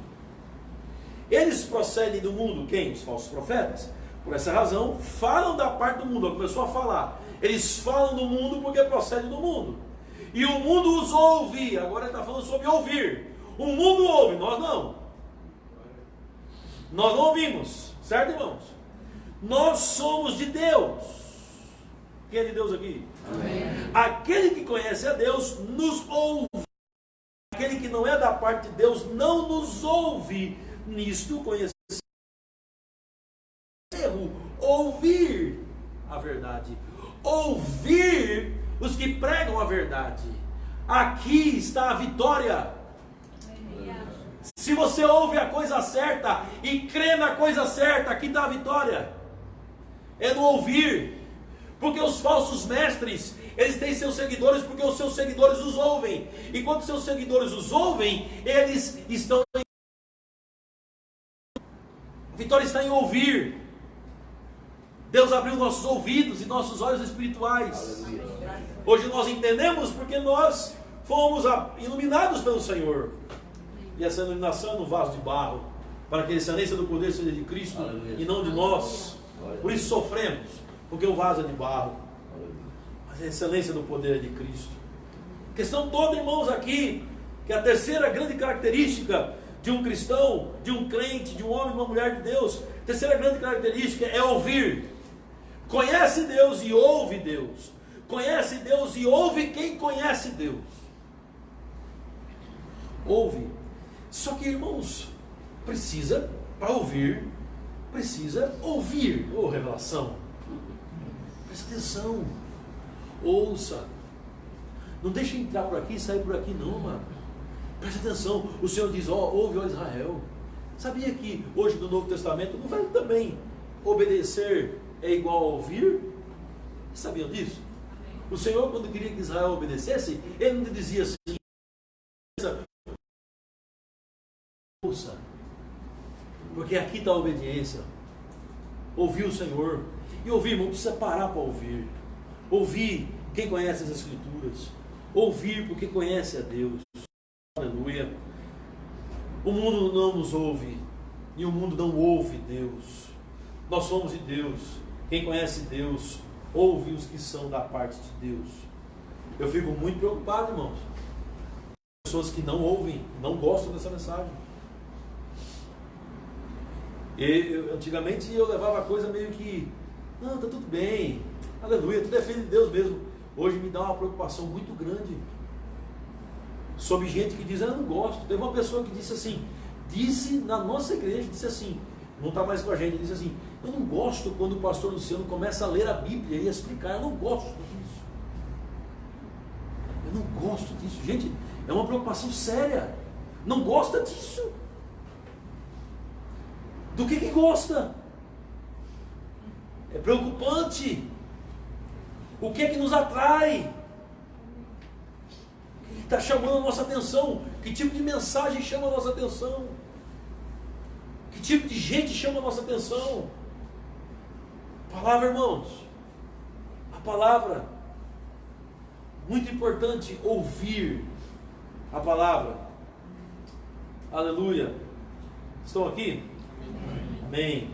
Eles procedem do mundo, quem? Os falsos profetas. Por essa razão, falam da parte do mundo. Começou a falar. Eles falam do mundo porque procedem do mundo. E o mundo os ouve. Agora ele está falando sobre ouvir. O mundo ouve, nós não. Nós não ouvimos. Certo, irmãos? Nós somos de Deus. Quem é de Deus aqui? Amém. Aquele que conhece a Deus nos ouve. Aquele que não é da parte de Deus não nos ouve. Nisto conhecemos ouvir a verdade. Ouvir os que pregam a verdade. Aqui está a vitória. Se você ouve a coisa certa e crê na coisa certa, aqui está a vitória. É no ouvir. Porque os falsos mestres, eles têm seus seguidores porque os seus seguidores os ouvem. E quando seus seguidores os ouvem, eles estão em... A vitória está em ouvir. Deus abriu nossos ouvidos e nossos olhos espirituais. Hoje nós entendemos porque nós fomos iluminados pelo Senhor. E essa iluminação é no vaso de barro, para que a excelência do poder seja de Cristo e não de nós. Por isso sofremos, porque o vaso é de barro, mas a excelência do poder é de Cristo. A questão toda, irmãos, aqui, que a terceira grande característica de um cristão, de um crente, de um homem e uma mulher de Deus, a terceira grande característica é ouvir. Conhece Deus e ouve Deus. Conhece Deus e ouve quem conhece Deus. Ouve. Só que, irmãos, para ouvir, precisa ouvir. Ô, revelação. Presta atenção. Ouça. Não deixa entrar por aqui e sair por aqui não, mano. Presta atenção. O Senhor diz, ouve, ó Israel. Sabia que hoje no Novo Testamento, no Velho também, obedecer é igual a ouvir? Vocês sabiam disso? O Senhor, quando queria que Israel obedecesse, Ele não dizia assim, ouça, porque aqui está a obediência. Ouvir o Senhor. E ouvir, irmão, precisa parar para ouvir. Ouvir quem conhece as Escrituras. Ouvir porque conhece a Deus. Aleluia. O mundo não nos ouve. E o mundo não ouve Deus. Nós somos de Deus. Quem conhece Deus, ouve os que são da parte de Deus. Eu fico muito preocupado, irmãos. Pessoas que não ouvem, não gostam dessa mensagem. Antigamente eu levava a coisa meio que, não, está tudo bem, aleluia, tudo é filho de Deus mesmo. Hoje me dá uma preocupação muito grande sobre gente que diz, eu não gosto. Teve uma pessoa que disse na nossa igreja, disse assim, não está mais com a gente, disse assim, eu não gosto quando o pastor Luciano começa a ler a Bíblia e a explicar, eu não gosto disso. Eu não gosto disso. Gente, é uma preocupação séria. Não gosta disso. Do que gosta? É preocupante. O que é que nos atrai? O que está chamando a nossa atenção? Que tipo de mensagem chama a nossa atenção? Que tipo de gente chama a nossa atenção? Palavra, irmãos. A palavra. Muito importante ouvir a palavra. Aleluia. Estão aqui? Amém.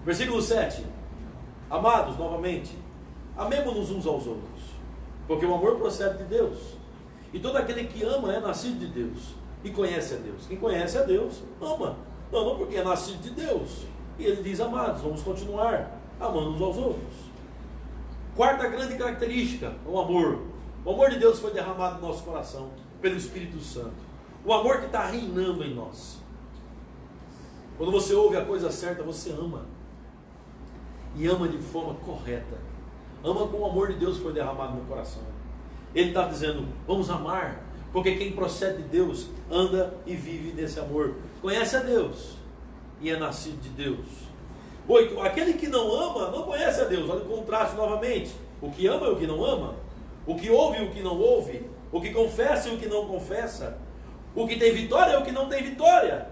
Versículo 7. Amados, novamente, amemo-nos uns aos outros, porque o amor procede de Deus. E todo aquele que ama é nascido de Deus e conhece a Deus. Quem conhece a Deus, ama. Ama porque é nascido de Deus. E ele diz, amados, vamos continuar amando uns aos outros. Quarta grande característica, o amor. O amor de Deus foi derramado no nosso coração pelo Espírito Santo. O amor que está reinando em nós. Quando você ouve a coisa certa, você ama. E ama de forma correta. Ama com o amor de Deus que foi derramado no coração. Ele está dizendo, vamos amar, porque quem procede de Deus anda e vive desse amor. Conhece a Deus e é nascido de Deus. 8. Aquele que não ama não conhece a Deus. Olha o contraste novamente. O que ama e o que não ama. O que ouve e o que não ouve. O que confessa e o que não confessa. O que tem vitória e o que não tem vitória.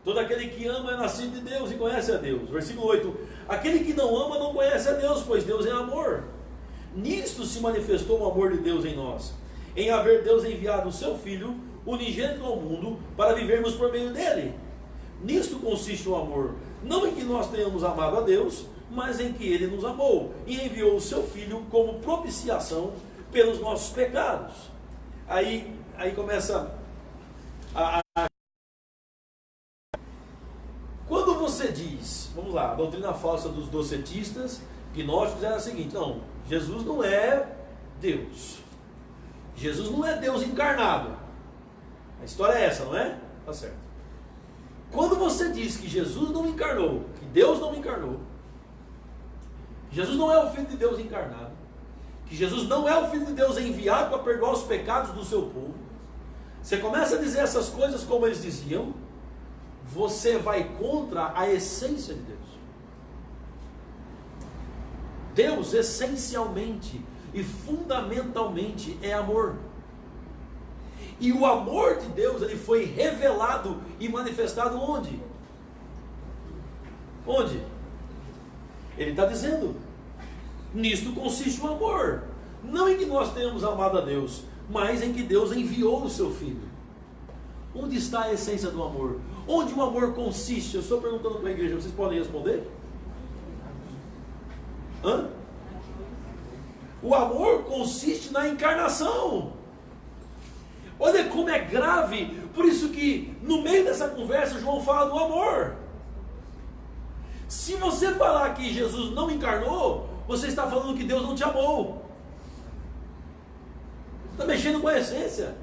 Todo aquele que ama é nascido de Deus e conhece a Deus. Versículo 8. Aquele que não ama não conhece a Deus, pois Deus é amor. Nisto se manifestou o amor de Deus em nós, em haver Deus enviado o seu Filho unigênito ao mundo, para vivermos por meio dele. Nisto consiste o amor, não em que nós tenhamos amado a Deus, mas em que ele nos amou e enviou o seu Filho como propiciação pelos nossos pecados. Aí começa Quando você diz, vamos lá, a doutrina falsa dos docetistas, gnósticos, era a seguinte: não, Jesus não é Deus. Jesus não é Deus encarnado. A história é essa, não é? Tá certo. Quando você diz que Jesus não encarnou, que Deus não encarnou, que Jesus não é o Filho de Deus encarnado, que Jesus não é o Filho de Deus enviado para perdoar os pecados do seu povo, você começa a dizer essas coisas como eles diziam, você vai contra a essência de Deus. Deus essencialmente e fundamentalmente é amor. E o amor de Deus, ele foi revelado e manifestado onde? Onde? Ele está dizendo, nisto consiste o amor. Não em que nós tenhamos amado a Deus, mas em que Deus enviou o seu Filho. Onde está a essência do amor? Onde o amor consiste? Eu estou perguntando para a igreja, vocês podem responder? Hã? O amor consiste na encarnação. Olha como é grave. Por isso que no meio dessa conversa João fala do amor. Se você falar que Jesus não encarnou, você está falando que Deus não te amou. Você está mexendo com a essência.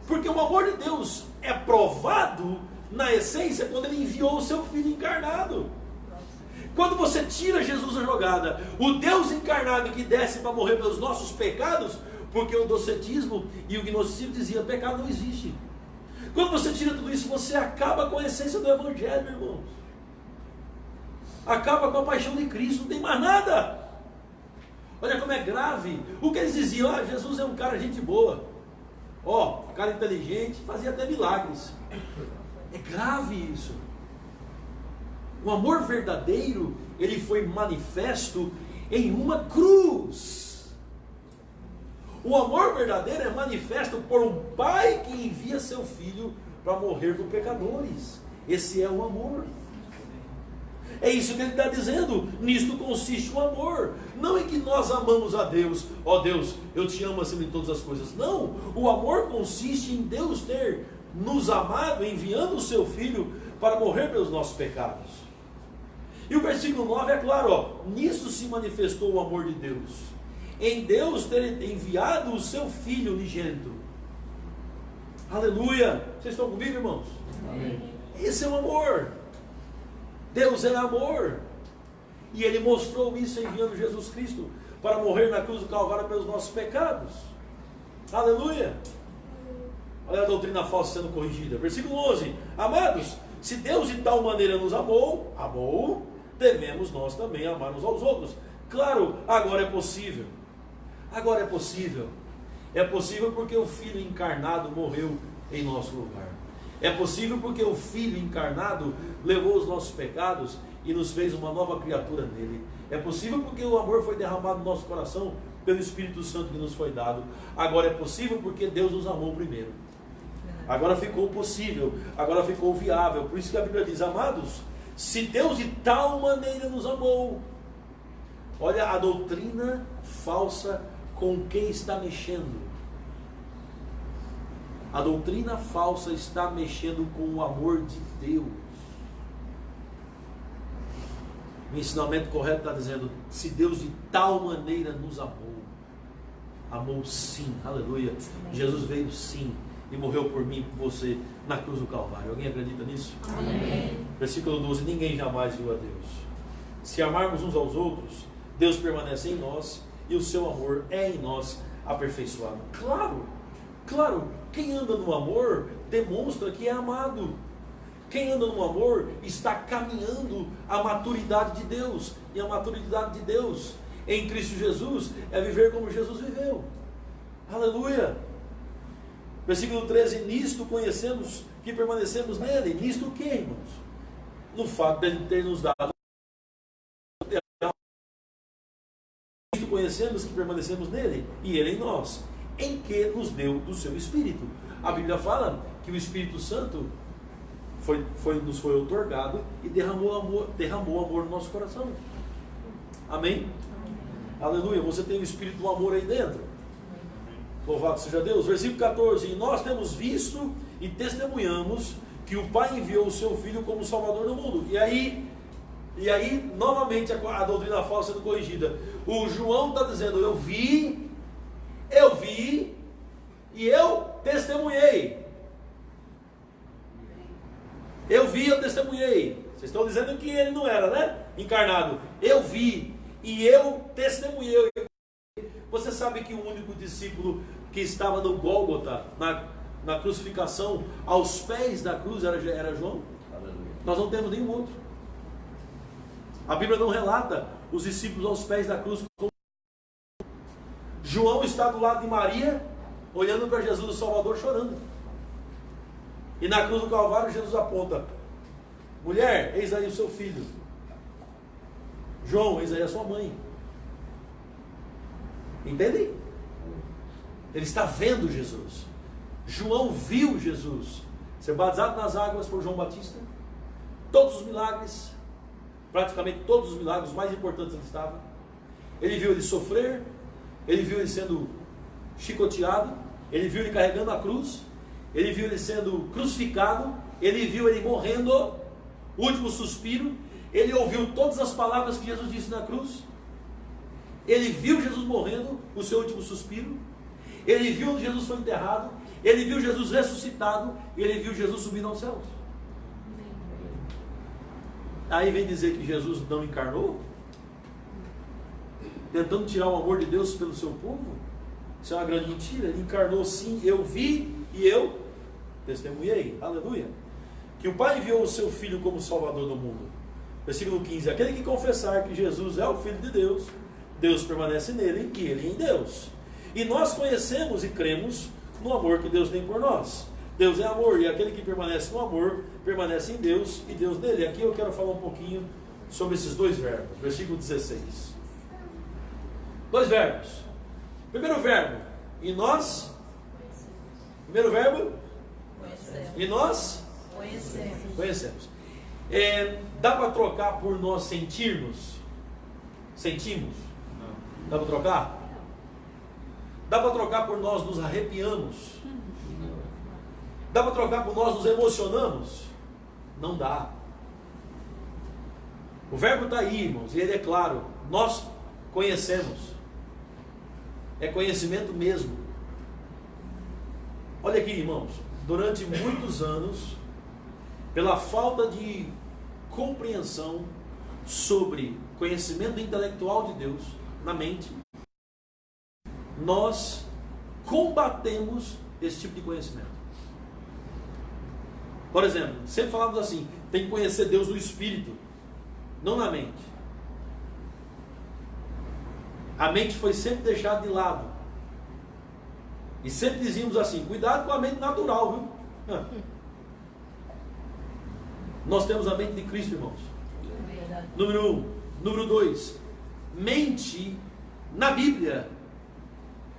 Porque o amor de Deus é provado na essência quando ele enviou o seu Filho encarnado. Quando você tira Jesus da jogada, o Deus encarnado que desce para morrer pelos nossos pecados, porque o docetismo e o gnosticismo diziam pecado não existe. Quando você tira tudo isso, você acaba com a essência do Evangelho, irmãos. Acaba com a paixão de Cristo, não tem mais nada. Olha como é grave. O que eles diziam, Jesus é um cara gente boa, cara inteligente, fazia até milagres. É grave isso. O amor verdadeiro, ele foi manifesto em uma cruz. O amor verdadeiro é manifesto por um pai que envia seu filho para morrer por pecadores. Esse é o amor. É isso que ele está dizendo. Nisto consiste o amor. Não em que nós amamos a Deus. Deus, eu te amo acima de todas as coisas. Não. O amor consiste em Deus ter nos amado, enviando o seu Filho para morrer pelos nossos pecados. E o versículo 9 é claro, nisso se manifestou o amor de Deus, em Deus ter enviado o seu Filho unigênito. Aleluia! Vocês estão comigo, irmãos? Amém. Esse é o amor. Deus é amor. E Ele mostrou isso enviando Jesus Cristo para morrer na cruz do Calvário pelos nossos pecados. Aleluia! Olha a doutrina falsa sendo corrigida. Versículo 11. Amados, se Deus de tal maneira nos amou, devemos nós também amar uns aos outros. Claro, agora é possível. Agora é possível. É possível porque o Filho encarnado morreu em nosso lugar. É possível porque o Filho encarnado levou os nossos pecados e nos fez uma nova criatura nele. É possível porque o amor foi derramado no nosso coração pelo Espírito Santo que nos foi dado. Agora é possível porque Deus nos amou primeiro. Agora ficou possível, agora ficou viável. Por isso que a Bíblia diz: amados, se Deus de tal maneira nos amou. Olha a doutrina falsa com quem está mexendo. A doutrina falsa está mexendo com o amor de Deus. O ensinamento correto está dizendo: se Deus de tal maneira nos amou, amou sim, aleluia. Jesus veio sim e morreu por mim e por você na cruz do Calvário. Alguém acredita nisso? Amém. Versículo 12: ninguém jamais viu a Deus. Se amarmos uns aos outros, Deus permanece em nós e o seu amor é em nós aperfeiçoado. Claro, claro, quem anda no amor demonstra que é amado. Quem anda no amor está caminhando à maturidade de Deus. E a maturidade de Deus em Cristo Jesus é viver como Jesus viveu. Aleluia. Versículo 13: nisto conhecemos que permanecemos nele. Nisto o que, irmãos? No fato de ele ter nos dado. Nisto conhecemos que permanecemos nele e ele em nós, em que nos deu do seu Espírito. A Bíblia fala que o Espírito Santo nos foi outorgado e derramou amor no nosso coração. Amém? Aleluia. Você tem o Espírito do amor aí dentro. Louvado seja Deus. Versículo 14: e nós temos visto e testemunhamos que o Pai enviou o seu Filho como Salvador do mundo. E aí novamente a doutrina falsa sendo corrigida. O João está dizendo: eu vi e eu testemunhei. Eu vi, eu testemunhei. Vocês estão dizendo que ele não era, né? Encarnado. Eu vi e eu testemunhei. Você sabe que o único discípulo que estava no Gólgota, na crucificação, aos pés da cruz, era João? Nós não temos nenhum outro. A Bíblia não relata os discípulos aos pés da cruz. João está do lado de Maria, olhando para Jesus, o Salvador, chorando. E na cruz do Calvário, Jesus aponta: mulher, eis aí o seu filho. João, eis aí a sua mãe. Entendem? Ele está vendo Jesus. João viu Jesus ser batizado nas águas por João Batista. Todos os milagres, praticamente todos os milagres mais importantes ele estava. Ele viu ele sofrer, ele viu ele sendo chicoteado, ele viu ele carregando a cruz, ele viu ele sendo crucificado, ele viu ele morrendo, o último suspiro, ele ouviu todas as palavras que Jesus disse na cruz, ele viu Jesus morrendo, o seu último suspiro, ele viu onde Jesus foi enterrado, ele viu Jesus ressuscitado, e ele viu Jesus subindo aos céus. Aí vem dizer que Jesus não encarnou, tentando tirar o amor de Deus pelo seu povo. Isso é uma grande mentira. Ele encarnou sim, eu vi e eu testemunhei. Aleluia. Que o Pai enviou o seu Filho como Salvador do mundo. Versículo 15: aquele que confessar que Jesus é o Filho de Deus, Deus permanece nele e ele em Deus. E nós conhecemos e cremos no amor que Deus tem por nós. Deus é amor, e aquele que permanece no amor permanece em Deus e Deus nele. Aqui eu quero falar um pouquinho sobre esses dois verbos. Versículo 16. Dois verbos. Primeiro verbo, e nós. Primeiro verbo, e nós conhecemos. Dá para trocar por nós sentirmos? Sentimos? Dá para trocar? Dá para trocar por nós nos arrepiamos? Dá para trocar por nós nos emocionamos? Não dá. O verbo está aí, irmãos, e ele é claro. Nós conhecemos. É conhecimento mesmo. Olha aqui, irmãos. Durante muitos anos, pela falta de compreensão sobre conhecimento intelectual de Deus na mente, nós combatemos esse tipo de conhecimento. Por exemplo, sempre falamos assim: tem que conhecer Deus no Espírito, não na mente. A mente foi sempre deixada de lado. E sempre dizíamos assim: cuidado com a mente natural, viu? Nós temos a mente de Cristo, irmãos. Número 1. Número 2. Mente na Bíblia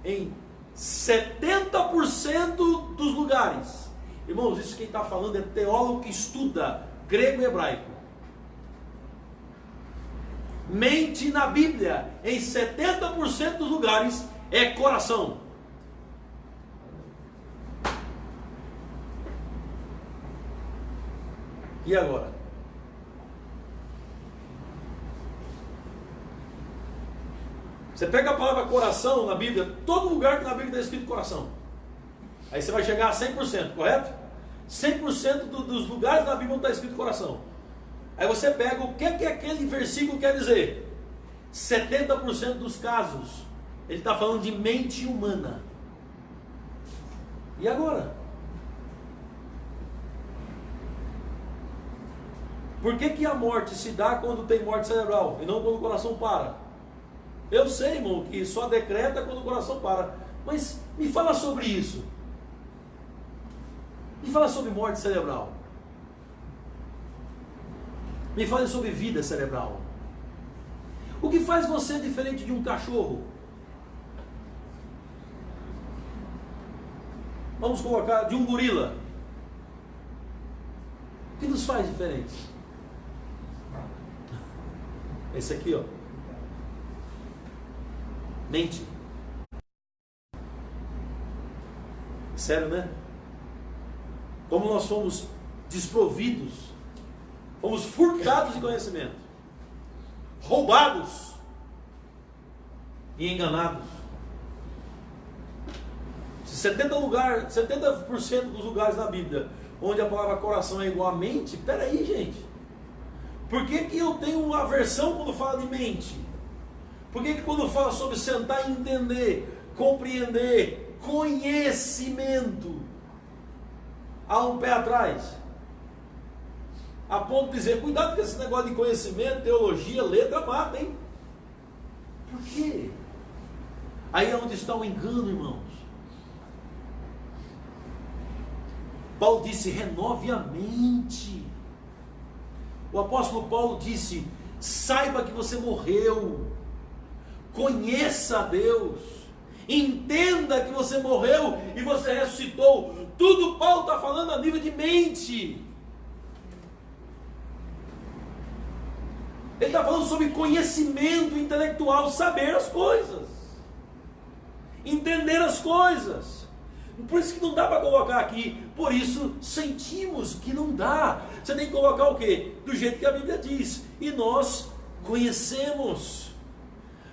em 70% dos lugares. Irmãos, isso quem está falando é teólogo que estuda grego e hebraico. Mente na Bíblia, em 70% dos lugares, é coração. E agora? Você pega a palavra coração na Bíblia, todo lugar que na Bíblia está escrito coração. Aí você vai chegar a 100%, correto? 100% dos lugares na Bíblia não está escrito coração. Aí você pega o que aquele versículo quer dizer. 70% dos casos, ele está falando de mente humana. E agora? Por que a morte se dá quando tem morte cerebral e não quando o coração para? Eu sei, irmão, que só decreta quando o coração para. Mas me fala sobre isso. Me fala sobre morte cerebral. Me fale sobre vida cerebral. O que faz você diferente de um cachorro? Vamos colocar de um gorila. O que nos faz diferentes? Esse aqui, ó. Mente. Sério, né? Como nós fomos desprovidos, fomos furtados de conhecimento, roubados e enganados. Se 70% dos lugares na Bíblia onde a palavra coração é igual a mente, peraí, gente. Por que eu tenho uma aversão quando fala de mente? Por que quando fala sobre sentar e entender, compreender, conhecimento, há um pé atrás? A ponto de dizer, cuidado com esse negócio de conhecimento, teologia, letra mata, hein? Por quê? Aí é onde está o engano, irmãos. Paulo disse, renove a mente. O apóstolo Paulo disse, saiba que você morreu. Conheça a Deus. Entenda que você morreu e você ressuscitou. Tudo Paulo está falando a nível de mente. Ele está falando sobre conhecimento intelectual, saber as coisas, entender as coisas. Por isso que não dá para colocar aqui, por isso sentimos que não dá. Você tem que colocar o quê? Do jeito que a Bíblia diz. E nós conhecemos.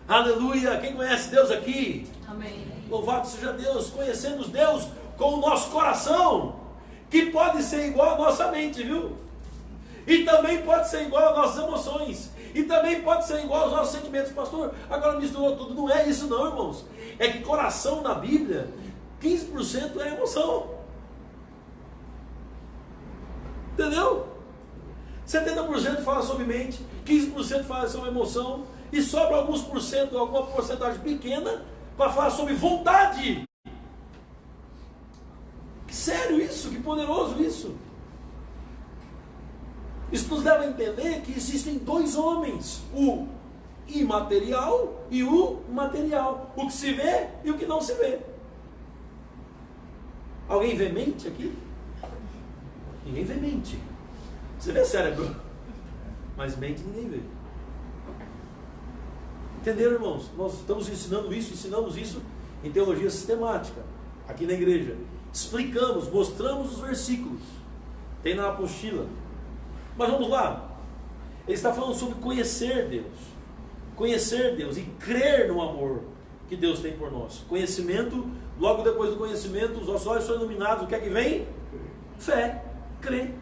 Aleluia! Quem conhece Deus aqui? Amém. Louvado seja Deus. Conhecemos Deus com o nosso coração, que pode ser igual à nossa mente, viu? E também pode ser igual às nossas emoções. E também pode ser igual aos nossos sentimentos. Pastor, agora misturou tudo. Não é isso não, irmãos. É que coração na Bíblia, 15% é emoção. Entendeu? 70% fala sobre mente, 15% fala sobre emoção, e sobra alguns porcento, alguma porcentagem pequena, para falar sobre vontade. Que sério isso, que poderoso isso. Isso nos leva a entender que existem dois homens, o imaterial e o material, o que se vê e o que não se vê. Alguém vê mente aqui? Ninguém vê mente. Você vê cérebro, mas mente ninguém vê. Entenderam, irmãos? Nós estamos ensinamos isso em teologia sistemática, aqui na igreja. Explicamos, mostramos os versículos. Tem na apostila. Mas vamos lá. Ele está falando sobre conhecer Deus. Conhecer Deus e crer no amor que Deus tem por nós. Conhecimento, logo depois do conhecimento, os nossos olhos são iluminados. O que é que vem? Fé, crer.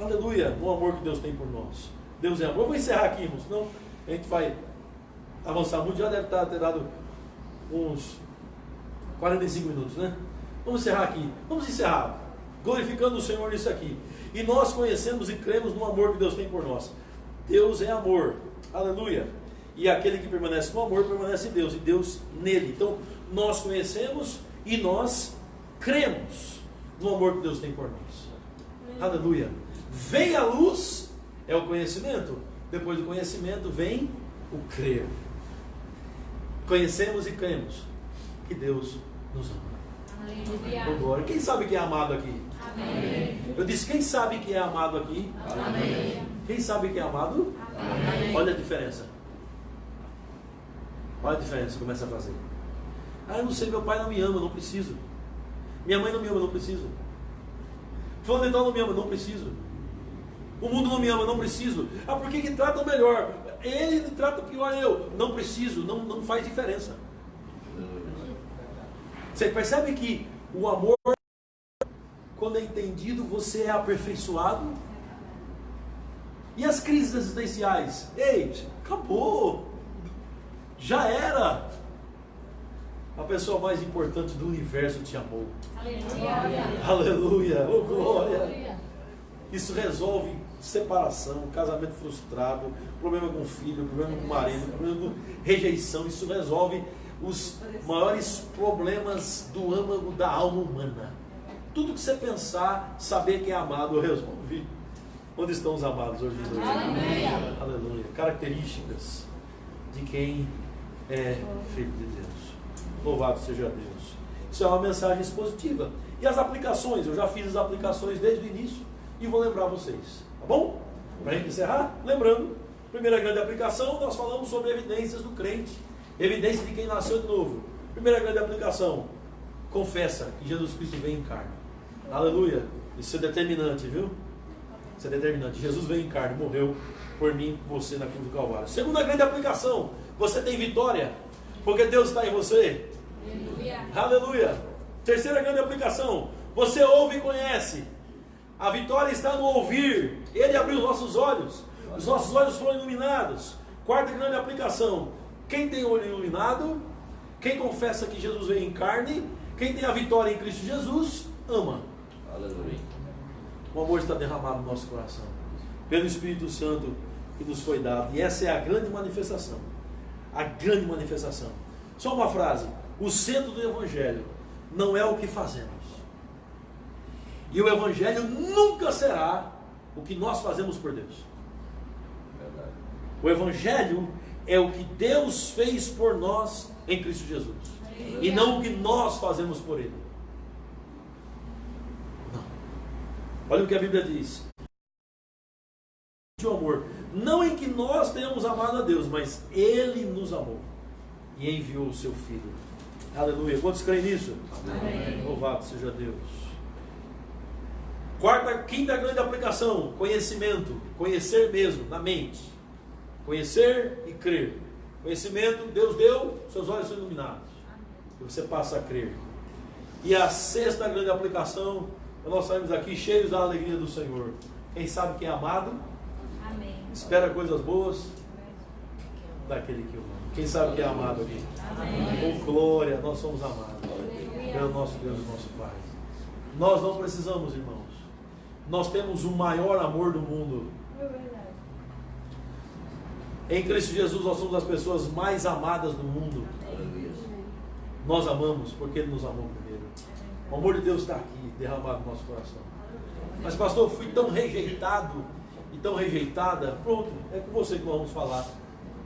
Aleluia, no amor que Deus tem por nós. Deus é amor. Eu vou encerrar aqui, irmãos, senão a gente vai avançar muito. Já deve ter dado uns 45 minutos, né? Vamos encerrar aqui. Vamos encerrar glorificando o Senhor nisso aqui. E nós conhecemos e cremos no amor que Deus tem por nós. Deus é amor. Aleluia. E aquele que permanece no amor, permanece em Deus. E Deus nele. Então, nós conhecemos e nós cremos no amor que Deus tem por nós. Aleluia. Vem a luz, é o conhecimento. Depois do conhecimento vem o crer. Conhecemos e cremos. que Deus nos ama. Aleluia. Oh, glória. Quem sabe que é amado aqui? Amém. Eu disse, quem sabe que é amado aqui? Amém. Quem sabe que é amado? Amém. Olha a diferença. Olha a diferença, começa a fazer. Ah, eu não sei, meu pai não me ama, não preciso. Minha mãe não me ama, não preciso. Fulano de tal não me ama, não preciso. O mundo não me ama, não preciso. Ah, por que tratam melhor? Ele trata pior eu. Não preciso, não faz diferença. Você percebe que o amor, quando é entendido, você é aperfeiçoado? E as crises existenciais? Ei, acabou. Já era. A pessoa mais importante do universo te amou. Aleluia. Aleluia. Oh, glória. Aleluia. Isso resolve separação, casamento frustrado, problema com o filho, problema com o marido, problema com rejeição. Isso resolve os maiores problemas do âmago da alma humana. Tudo que você pensar, saber que é amado, resolve. Onde estão os amados hoje em dia? Aleluia. Aleluia. Características de quem é filho de Deus. Louvado seja Deus. Isso é uma mensagem expositiva. E as aplicações? Eu já fiz as aplicações desde o início e vou lembrar vocês. Tá bom? Para a gente encerrar, lembrando, primeira grande aplicação, nós falamos sobre evidências do crente. Evidência de quem nasceu de novo. Primeira grande aplicação, confessa que Jesus Cristo veio em carne. Aleluia. Isso é determinante, viu? Isso é determinante. Jesus veio em carne, morreu por mim, por você na cruz do Calvário. Segunda grande aplicação, você tem vitória, porque Deus está em você. Aleluia. Aleluia. Terceira grande aplicação, você ouve e conhece. A vitória está no ouvir. Ele abriu os nossos olhos foram iluminados. Quarta grande aplicação, quem tem o olho iluminado, quem confessa que Jesus veio em carne, quem tem a vitória em Cristo Jesus, ama. Aleluia. O amor está derramado no nosso coração, pelo Espírito Santo que nos foi dado. E essa é a grande manifestação. A grande manifestação. Só uma frase. O centro do Evangelho não é o que fazemos. E o Evangelho nunca será o que nós fazemos por Deus. Verdade. O Evangelho é o que Deus fez por nós em Cristo Jesus. E não o que nós fazemos por Ele. Não. Olha o que a Bíblia diz. O amor, não em que nós tenhamos amado a Deus, mas Ele nos amou e enviou o seu Filho. Aleluia. Quantos creem nisso? Amém. Louvado seja Deus. Quinta grande aplicação, conhecimento. Conhecer mesmo, na mente. Conhecer e crer. Conhecimento, Deus deu, seus olhos são iluminados. E você passa a crer. E a sexta grande aplicação, nós saímos aqui cheios da alegria do Senhor. Quem sabe que é amado, Amém. espera coisas boas daquele que o ama. Quem sabe que é amado aqui? Amém. Com glória, nós somos amados pelo nosso Deus e nosso Pai. Nós não precisamos, irmãos. Nós temos o maior amor do mundo. Em Cristo Jesus nós somos as pessoas mais amadas do mundo. Aleluia. Nós amamos porque Ele nos amou primeiro. O amor de Deus está aqui, derramado no nosso coração. Mas pastor, fui tão rejeitado e tão rejeitada. Pronto, é com você que nós vamos falar.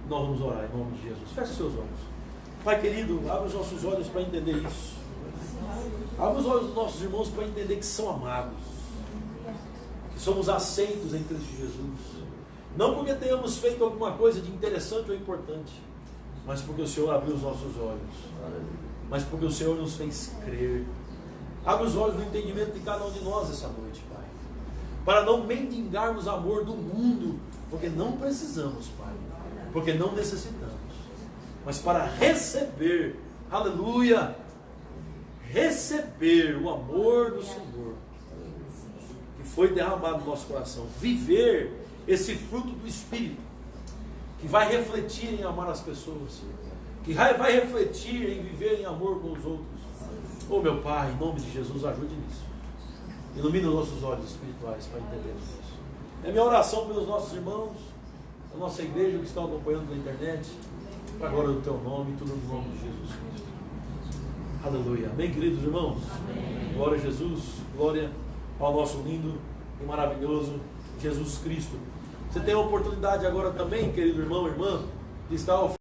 Nós vamos orar em nome de Jesus. Feche seus olhos. Pai querido, abre os nossos olhos para entender isso. Abre os olhos dos nossos irmãos para entender que são amados, que somos aceitos em Cristo Jesus. Não porque tenhamos feito alguma coisa de interessante ou importante, mas porque o Senhor abriu os nossos olhos, mas porque o Senhor nos fez crer. Abre os olhos do entendimento de cada um de nós essa noite, Pai, para não mendigarmos amor do mundo, porque não precisamos, Pai, porque não necessitamos, mas para receber, aleluia, receber o amor do Senhor que foi derramado no nosso coração, viver esse fruto do Espírito que vai refletir em amar as pessoas, que vai refletir em viver em amor com os outros. Oh meu Pai, em nome de Jesus, ajude nisso. Ilumina os nossos olhos espirituais para entendermos isso. É minha oração pelos nossos irmãos, a nossa igreja que estão acompanhando na internet, para a glória do Teu nome, tudo no nome de Jesus Cristo. Aleluia. Amém, queridos irmãos? Amém. Glória a Jesus, glória ao nosso lindo e maravilhoso Jesus Cristo. Você tem a oportunidade agora também, querido irmão, irmã, de estar